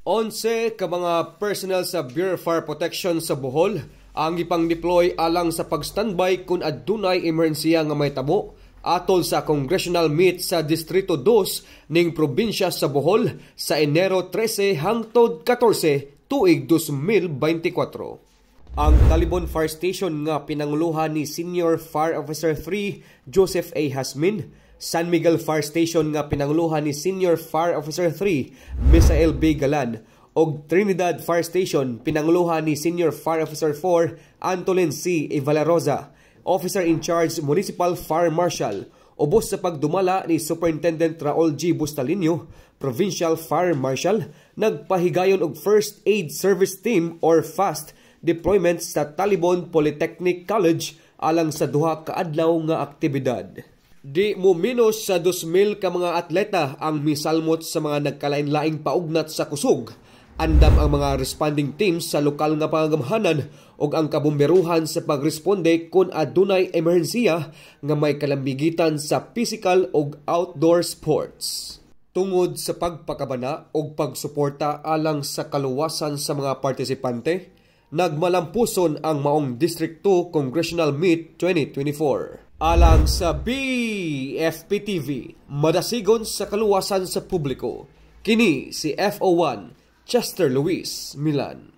11 ka mga personnel sa Bureau of Fire Protection sa Bohol ang ipang-deploy alang sa pag-standby kung adunay emerhensiya nga may tabo atol sa congressional meet sa Distrito 2 ning probinsya sa Bohol sa Enero 13 hangtod 14 tuig 2024. Ang Talibon Fire Station nga pinanguluhan ni Senior Fire Officer 3 Joseph A. Hasmin, San Miguel Fire Station nga pinanguluhan ni Senior Fire Officer 3 Misael B. Galan og Trinidad Fire Station pinanguluhan ni Senior Fire Officer 4 Antolin C. Ivalaroza, Officer in Charge Municipal Fire Marshal, ubos sa pagdumala ni Superintendent Raul G. Bustalinho, Provincial Fire Marshal, nagpahigayon og First Aid Service Team or FAST deployment sa Talibon Polytechnic College alang sa duha ka adlaw nga aktibidad. Di mo minus sa 2,000 ka mga atleta ang misalmot sa mga nagkalain-laing paugnat sa kusog. Andam ang mga responding teams sa lokal nga pangamhanan ug ang kabomberuhan sa pagresponde kung adunay emerhensiya nga may kalambigitan sa physical ug outdoor sports. Tungod sa pagpakabana ug pagsuporta alang sa kaluwasan sa mga partisipante, nagmalampuson ang maong District 2 Congressional Meet 2024. Alang sa BFP-TV, madasigon sa kaluwasan sa publiko, kini si FO1 Chester Luis Milan.